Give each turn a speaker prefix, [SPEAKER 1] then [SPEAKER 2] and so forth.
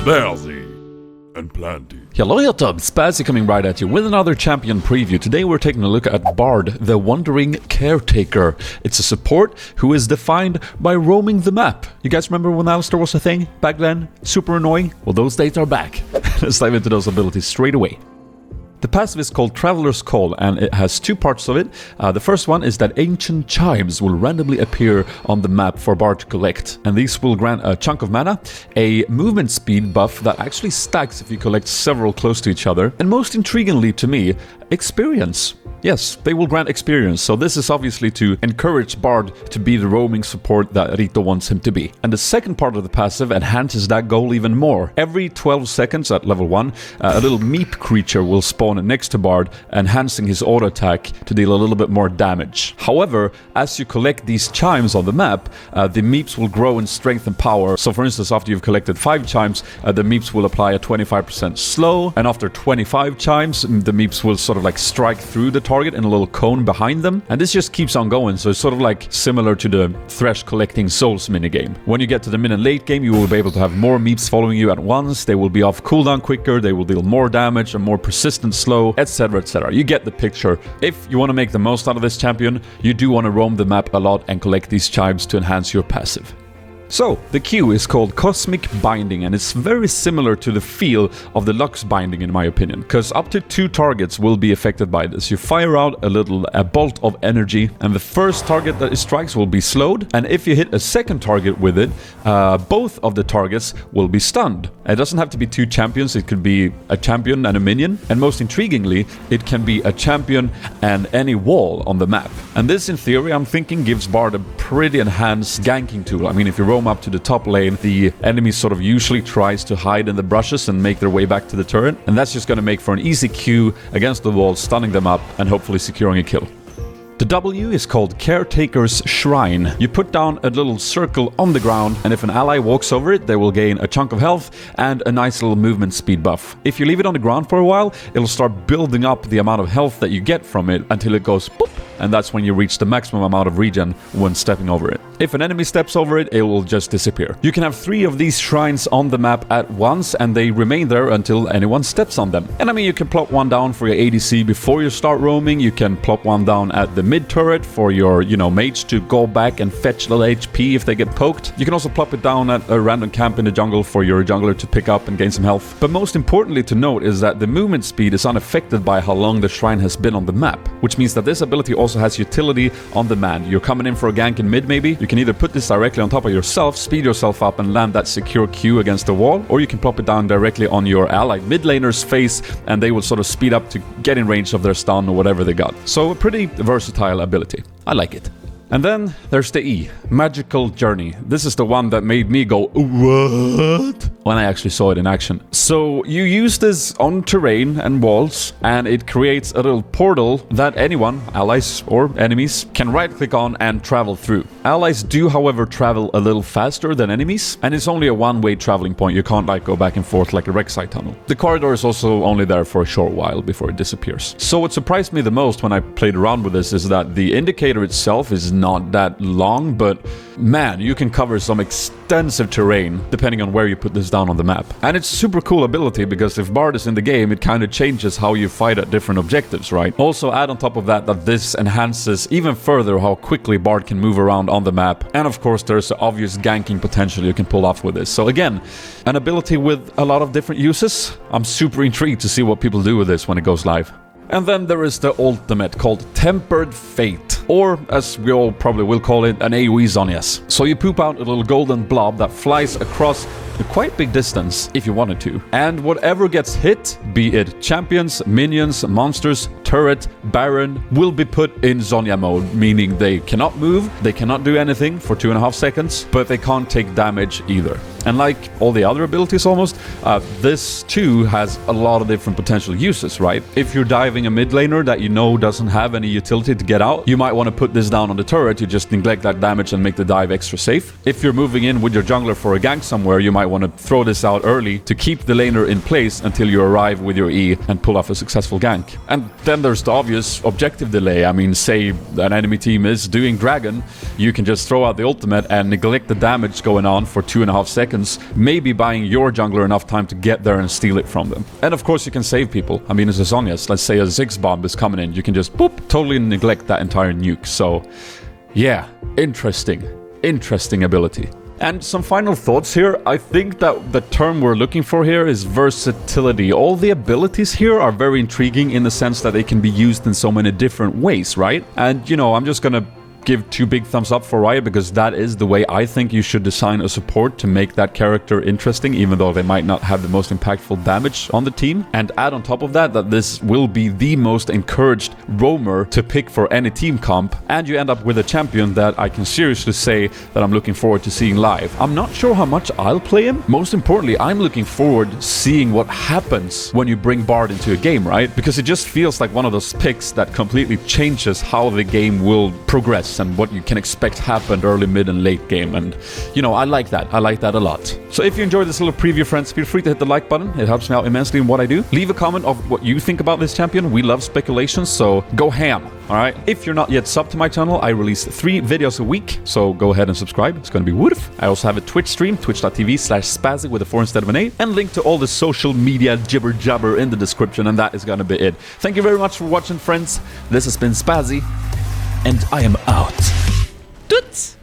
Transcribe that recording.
[SPEAKER 1] Sp4zie and plenty.
[SPEAKER 2] Hello YouTube, Sp4zie coming right at you with another champion preview. Today we're taking a look at BARD, the Wandering Caretaker. It's a support who is defined by roaming the map. You guys remember when Alistair was a thing back then? Super annoying? Well, those days are back. Let's dive into those abilities straight away. The passive is called Traveler's Call, and it has two parts of it. The first one is that ancient chimes will randomly appear on the map for BARD to collect, and these will grant a chunk of mana, a movement speed buff that actually stacks if you collect several close to each other, and most intriguingly to me, experience. Yes, they will grant experience, so this is obviously to encourage BARD to be the roaming support that Rito wants him to be. And the second part of the passive enhances that goal even more. Every 12 seconds at level 1, a little meep creature will spawn next to BARD, enhancing his auto attack to deal a little bit more damage. However, as you collect these chimes on the map, the meeps will grow in strength and power. So for instance, after you've collected 5 chimes, the meeps will apply a 25% slow, and after 25 chimes, the meeps will sort of like strike through the target in a little cone behind them, and this just keeps on going. So it's sort of like similar to the Thresh collecting souls minigame. When you get to the mid and late game, you will be able to have more meeps following you at once. They will be off cooldown quicker, they will deal more damage and more persistent slow, etc, etc. You get the picture. If you want to make the most out of this champion, you do want to roam the map a lot and collect these chimes to enhance your passive. So, the Q is called Cosmic Binding, and it's very similar to the feel of the Lux Binding in my opinion, because up to 2 targets will be affected by this. You fire out a bolt of energy, and the first target that it strikes will be slowed, and if you hit a second target with it, both of the targets will be stunned. It doesn't have to be 2 champions, it could be a champion and a minion, and most intriguingly, it can be a champion and any wall on the map. And this, in theory, I'm thinking gives BARD a pretty enhanced ganking tool. I mean, if you roam up to the top lane, the enemy sort of usually tries to hide in the brushes and make their way back to the turret, and that's just going to make for an easy Q against the wall, stunning them up and hopefully securing a kill. The W is called Caretaker's Shrine. You put down a little circle on the ground, and if an ally walks over it, they will gain a chunk of health and a nice little movement speed buff. If you leave it on the ground for a while, it'll start building up the amount of health that you get from it until it goes boop, and that's when you reach the maximum amount of regen when stepping over it. If an enemy steps over it, it will just disappear. You can have 3 of these shrines on the map at once, and they remain there until anyone steps on them. And I mean, you can plop one down for your ADC before you start roaming, you can plop one down at the mid turret for your, mage to go back and fetch little HP if they get poked. You can also plop it down at a random camp in the jungle for your jungler to pick up and gain some health. But most importantly to note is that the movement speed is unaffected by how long the shrine has been on the map, which means that this ability also has utility on demand. You're coming in for a gank in mid maybe, you can either put this directly on top of yourself, speed yourself up and land that secure Q against the wall, or you can plop it down directly on your allied mid laner's face and they will sort of speed up to get in range of their stun or whatever they got. So a pretty versatile ability. I like it. And then there's the E, Magical Journey. This is the one that made me go, what? When I actually saw it in action. So you use this on terrain and walls, and it creates a little portal that anyone, allies or enemies, can right-click on and travel through. Allies do, however, travel a little faster than enemies, and it's only a one-way traveling point. You can't like go back and forth like a Rek'Sai tunnel. The corridor is also only there for a short while before it disappears. So what surprised me the most when I played around with this is that the indicator itself is not that long, but man, you can cover some extensive terrain depending on where you put this down on the map. And it's a super cool ability because if BARD is in the game, it kind of changes how you fight at different objectives, right? Also add on top of that this enhances even further how quickly BARD can move around on the map. And of course, there's the obvious ganking potential you can pull off with this. So again, an ability with a lot of different uses. I'm super intrigued to see what people do with this when it goes live. And then there is the ultimate called Tempered Fate, or as we all probably will call it, an AoE Zhonya's. So you poop out a little golden blob that flies across a quite big distance if you wanted to. And whatever gets hit, be it champions, minions, monsters, turret, baron, will be put in Zhonya mode, meaning they cannot move, they cannot do anything for 2.5 seconds, but they can't take damage either. And like all the other abilities almost, this too has a lot of different potential uses, right? If you're diving a mid laner that you know doesn't have any utility to get out, you might want to put this down on the turret to just neglect that damage and make the dive extra safe. If you're moving in with your jungler for a gank somewhere, you might want to throw this out early to keep the laner in place until you arrive with your E and pull off a successful gank. And then there's the obvious objective delay. I mean, say an enemy team is doing dragon, you can just throw out the ultimate and neglect the damage going on for 2.5 seconds seconds, maybe buying your jungler enough time to get there and steal it from them. And of course you can save people. I mean, as a Zhonya's, let's say a Ziggs bomb is coming in, you can just boop, totally neglect that entire nuke. So yeah, interesting ability. And some final thoughts here. I think that the term we're looking for here is versatility. All the abilities here are very intriguing in the sense that they can be used in so many different ways, right? And, you know, I'm just gonna give 2 big thumbs up for Riot because that is the way I think you should design a support to make that character interesting, even though they might not have the most impactful damage on the team. And add on top of that, that this will be the most encouraged roamer to pick for any team comp, and you end up with a champion that I can seriously say that I'm looking forward to seeing live. I'm not sure how much I'll play him. Most importantly, I'm looking forward to seeing what happens when you bring BARD into a game, right? Because it just feels like one of those picks that completely changes how the game will progress and what you can expect happen early, mid, and late game. And, you know, I like that. I like that a lot. So if you enjoyed this little preview, friends, feel free to hit the like button. It helps me out immensely in what I do. Leave a comment of what you think about this champion. We love speculations, so go ham. Alright? If you're not yet subbed to my channel, I release 3 videos a week, so go ahead and subscribe. It's gonna be woof. I also have a Twitch stream, twitch.tv/Spazzy with a 4 instead of an 8, and link to all the social media jibber jabber in the description, and that is gonna be it. Thank you very much for watching, friends. This has been Spazzy, and I am out. Toots!